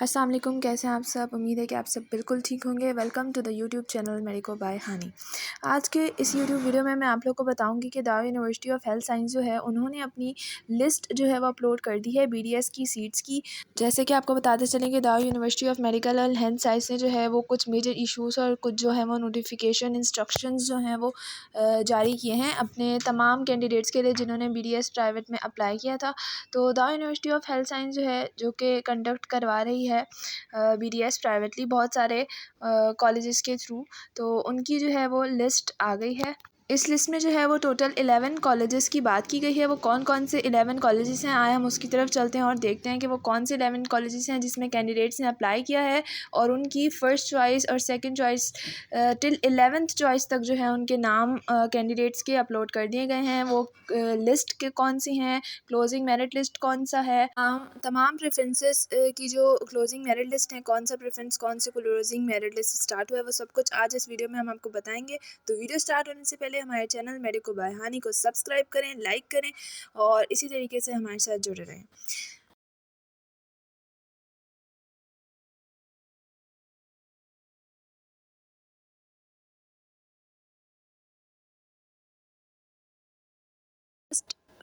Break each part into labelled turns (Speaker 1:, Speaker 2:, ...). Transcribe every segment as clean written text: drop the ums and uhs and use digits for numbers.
Speaker 1: अस्सलाम वालेकुम, कैसे हैं आप सब। उम्मीद है कि आप सब बिल्कुल ठीक होंगे। Welcome to the YouTube channel medico by Hani. आज के इस यूट्यूब वीडियो में मैं आप लोग को बताऊंगी कि दावा यूनिवर्सिटी ऑफ हेल्थ साइंस जो है उन्होंने अपनी लिस्ट जो है वो अपलोड कर दी है बीडीएस की सीट्स की। जैसे कि आपको बताते चलें कि दावा university of medical and health science ने जो है वो कुछ मेजर इशूज़ और कुछ जो है वो नोटिफिकेशन इंस्ट्रक्शंस जो हैं वो जारी किए हैं अपने तमाम कैंडिडेट्स के लिए जिन्होंने बीडीएस प्राइवेट में अप्लाई किया था। तो दावा यूनिवर्सिटी ऑफ हेल्थ साइंस जो है जो कि कंडक्ट करवा रही है बीडीएस प्राइवेटली बहुत सारे कॉलेजेस के थ्रू, तो उनकी जो है वो लिस्ट आ गई है। इस लिस्ट में जो है वो टोटल 11 कॉलेजेस की बात की गई है। वो कौन कौन से 11 कॉलेजेस हैं, आए हम उसकी तरफ चलते हैं और देखते हैं कि वो कौन से 11 कॉलेजेस हैं जिसमें कैंडिडेट्स ने अप्लाई किया है और उनकी फ़र्स्ट चॉइस और second choice till 11th choice तक जो है उनके नाम कैंडिडेट्स के अपलोड कर दिए गए हैं। वो लिस्ट के कौन सी हैं, क्लोजिंग मेरिट लिस्ट कौन सा है, तमाम प्रेफरेंसेस की जो क्लोजिंग मेरिट लिस्ट है, कौन सा प्रेफरेंस कौन से क्लोजिंग मेरिट लिस्ट स्टार्ट हुआ है, वो सब कुछ आज इस वीडियो में हम आपको बताएंगे। तो वीडियो स्टार्ट होने से पहले हमारे चैनल मेडिको बाय हानी को सब्सक्राइब करें, लाइक करें और इसी तरीके से हमारे साथ जुड़े रहें।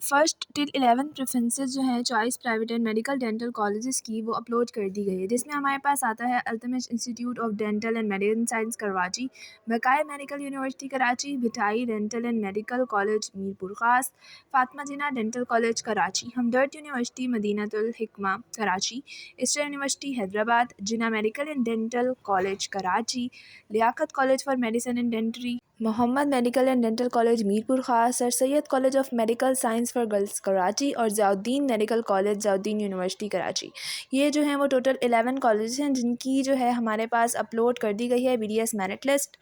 Speaker 1: फर्स्ट टिल 11 प्रेफरेंसेस जो हैं choice private and medical dental colleges की वो अपलोड कर दी गई है, जिसमें हमारे पास आता है Altamash institute of dental and medicine science Karachi, Baqai medical university Karachi, Bhitai dental and medical college Mirpur Khas, Fatima Jinnah dental college Karachi, Hamdard university Madinatul Hikmah Karachi, eastern university Hyderabad, Jinnah medical and dental college Karachi, Liaquat college for medicine and dentistry, Mohammad medical and dental college Mirpur Khas, sir Syed college of medical science for girls Karachi और Ziauddin medical college Ziauddin university Karachi. ये जो हैं वो total 11 college हैं जिनकी जो है हमारे पास अपलोड कर दी गई है BDS merit list.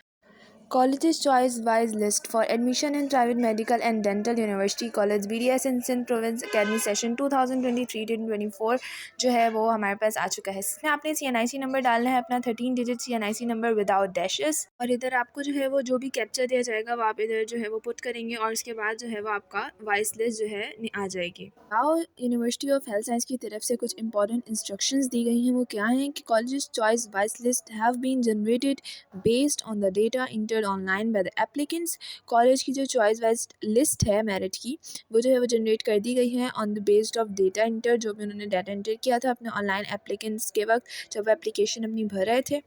Speaker 1: Colleges choice wise list for admission in private medical and dental university college BDS in Sindh Province Academy session 2023-24 जो है वो हमारे पास आ चुका है। इसमें आपने CNIC नंबर डालना है अपना 13 digit CNIC number without dashes, और इधर आपको जो है वो जो भी कैप्चर दिया जाएगा वो आप इधर जो है वो पुट करेंगे और उसके बाद जो है वो आपका वाइस लिस्ट जो है आ जाएगी। आओ यूनिवर्सिटी ऑफ हेल्थ साइंस की तरफ से कुछ इंपॉर्टेंट इंस्ट्रक्शंस दी गई हैं। वो क्या हैं कि colleges choice wise list have been generated based on the data entered online by the applicants. College की जो चॉइस वाइज लिस्ट है मेरिट की वो जो है वो जनरेट कर दी गई है on the based of data inter, जो भी उन्होंने डाटा इंटर किया था अपने ऑनलाइन एप्लीकेंट्स के वक्त जब वो एप्लीकेशन अपनी भर रहे थे।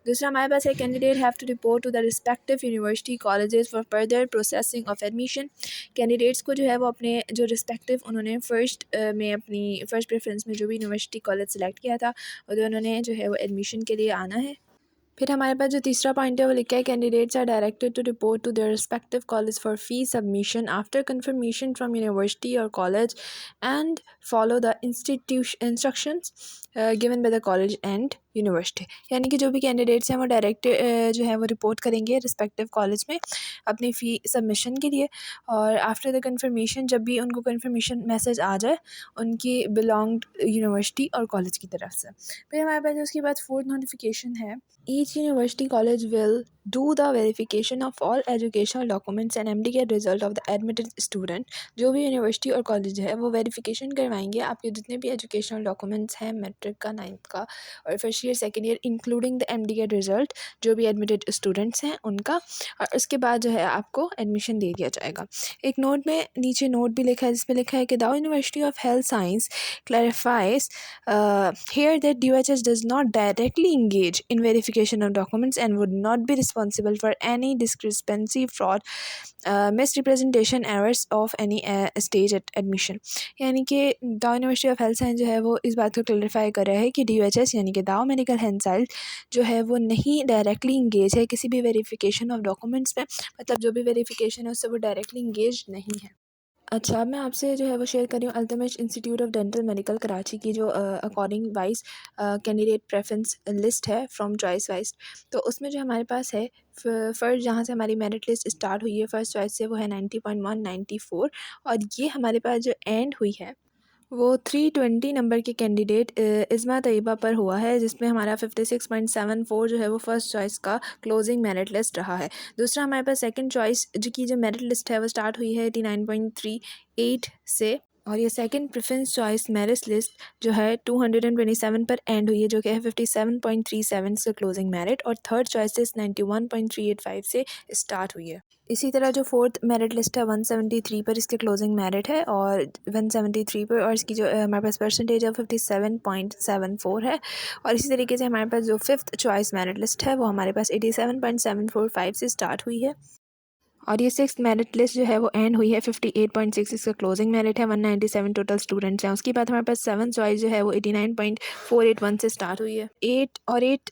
Speaker 1: दूसरा हमारे पास है candidate have to report to the respective university colleges for further processing of admission. Candidates को जो है वो अपने जो रिस्पेक्टिव उन्होंने फ़र्स्ट में अपनी फ़र्स्ट प्रेफरेंस में जो भी यूनिवर्सिटी कॉलेज सेलेक्ट किया था उधर उन्होंने जो है वो एडमिशन के लिए आना है। फिर हमारे पास जो तीसरा पॉइंट है वो लिखा है candidates are directed to report to their respective college for fee submission after confirmation from university और college and follow the instructions given by the college and university. यानी कि जो भी कैंडिडेट्स हैं वो डायरेक्ट जो है वो रिपोर्ट करेंगे रिस्पेक्टिव कॉलेज में अपनी फ़ी सबमिशन के लिए, और आफ्टर द कंफर्मेशन जब भी उनको कंफर्मेशन मैसेज आ जाए उनकी बिलोंग्ड यूनिवर्सिटी और कॉलेज की तरफ से। फिर हमारे पास उसके बाद फोर्थ नोटिफिकेशन है each university college will do the verification of all educational documents and MDCAT result of the admitted student। जो भी यूनिवर्सिटी और कॉलेज है वो वेरिफिकेशन करवाएंगे आपके जितने भी एजुकेशनल डॉक्यूमेंट्स हैं मैट्रिक का, 9th का और first year second year including the MDCAT result जो भी एडमिटेड स्टूडेंट्स हैं उनका, और उसके बाद जो है आपको एडमिशन दे दिया जाएगा। एक नोट में नीचे नोट भी लिखा है जिसमें लिखा है कि दावा university of health science clarifies here that DOHS does not directly engage in verification of documents and would not be responsible for any discrepancy, fraud, misrepresentation, errors of any stage at admission। यानी कि दावा university of health science जो है वो इस बात को clarify कर रहा है कि DOHS यानी कि दावा मेडिकल हेल्थ साइंस जो है वो नहीं डायरेक्टली इंगेज है किसी भी वेरिफिकेशन ऑफ डॉक्यूमेंट्स में, मतलब जो भी वेरिफिकेशन है उससे वो डायरेक्टली इंगेज नहीं है। अच्छा, अब मैं आपसे जो है वो शेयर कर रही हूँ Altamash institute of dental medical Karachi की जो according wise candidate preference list है फ्रॉम चॉइस वाइज। तो उसमें जो हमारे पास है फर्स्ट जहाँ से हमारी मेरिट लिस्ट स्टार्ट हुई है फर्स्ट चॉइस से वो है 90.194, और ये हमारे पास जो एंड हुई है वो 320 नंबर के कैंडिडेट इस्मा तैयबा पर हुआ है, जिसमें हमारा 56.74 जो है वो फर्स्ट चॉइस का क्लोजिंग मेरिट लिस्ट रहा है। दूसरा हमारे पास सेकंड चॉइस जो की जो मेरिट लिस्ट है वो स्टार्ट हुई है 89.38 से, और ये second preference choice merit list जो है 227 पर एंड हुई है, जो कि है 57.37 से क्लोजिंग मेरिट, और थर्ड चॉइसेस 91.385 से स्टार्ट हुई है। इसी तरह जो फोर्थ मेरिट लिस्ट है 173 पर इसके क्लोजिंग मेरिट है, और 173 पर, और इसकी जो हमारे पास परसेंटेज है 57.74 है। और इसी तरीके से हमारे पास जो फिफ्थ चॉइस मेरिट लिस्ट है वो हमारे पास 87.745 से स्टार्ट हुई है। और ये सिक्स मेरिट लिस्ट जो है वो एंड हुई है 58.66 का क्लोजिंग मेरिट है, 197 टोटल स्टूडेंट्स हैं। उसके बाद हमारे पास सेवन चॉइस जो है वो 89.481 से स्टार्ट हुई है। एट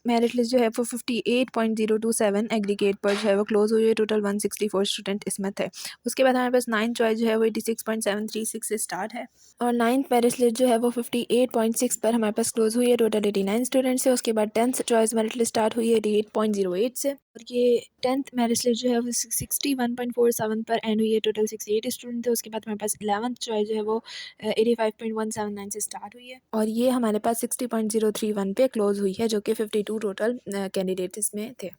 Speaker 1: मेरिट लिस्ट जो है वो 58.027 एग्रीगेट पर जो है वो क्लोज हुई है, टोटल 164 स्टूडेंट इसमें थे। उसके बाद हमारे पास नाइन चॉइस जो है वो 86.736 से स्टार्ट है, और नाइन्थ मेरिट लिस्ट जो है वो 58.6 पर हमारे पास क्लोज हुई है, टोटल 89 स्टूडेंट्स है। उसके बाद tenth choice merit list start हुई है 88.08 से, और ये टेंथ मेरिट लिस्ट जो है वो 61.47 पर एंड हुई है, टोटल 68 स्टूडेंट थे। उसके बाद हमारे पास 11th चॉइस जो है वो 85.179 से स्टार्ट हुई है, और ये हमारे पास 60.031 पे क्लोज हुई है, जो कि 52 टोटल कैंडिडेट इसमें थे।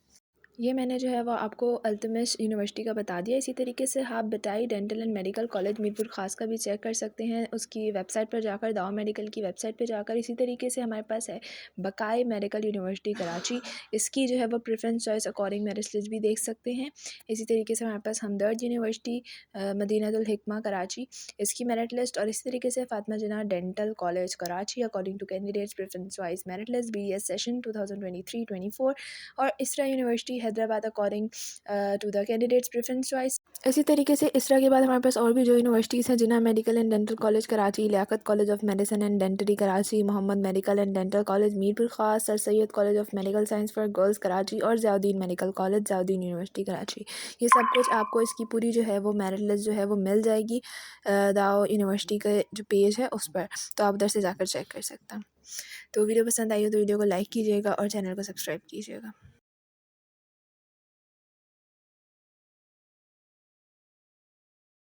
Speaker 1: ये मैंने जो है वो आपको अल्तमिश यूनिवर्सिटी का बता दिया। इसी तरीके से आप बटाई dental and medical college Mirpur ख़ास का भी चेक कर सकते हैं उसकी वेबसाइट पर जाकर, दावा मेडिकल की वेबसाइट पर जाकर। इसी तरीके से हमारे पास है बकाई मेडिकल यूनिवर्सिटी कराची, इसकी जो है वो preference choice according merit list भी देख सकते हैं। इसी तरीके से हमारे पास हमदर्द यूनिवर्सिटी मदीनातुल हिकमा कराची, इसकी मेरिट लिस्ट, और इसी तरीके से Fatima Jinnah dental college Karachi according to candidates preference choice merit list BES session 2023-24, और Isra university Hyderabad according to the candidates preference choice. इसी तरीके से इसरा के बाद हमारे पास और भी जो यूनिवर्सिटीज़ हैं, Jinnah medical and dental college Karachi, Liaquat college of medicine and dentistry Karachi, Mohammad medical and dental college Mirpur Khas, sir Syed college of medical science for girls Karachi, और Ziauddin medical college, Ziauddin university Karachi. ये सब कुछ आपको इसकी पूरी जो है वो मेरिट लिस्ट जो है वो मिल जाएगी दाओ यूनिवर्सिटी का जो पेज है उस पर, तो आप उधर से जाकर चेक कर सकते हैं। तो वीडियो पसंद आई हो तो वीडियो को लाइक कीजिएगा और चैनल को सब्सक्राइब कीजिएगा।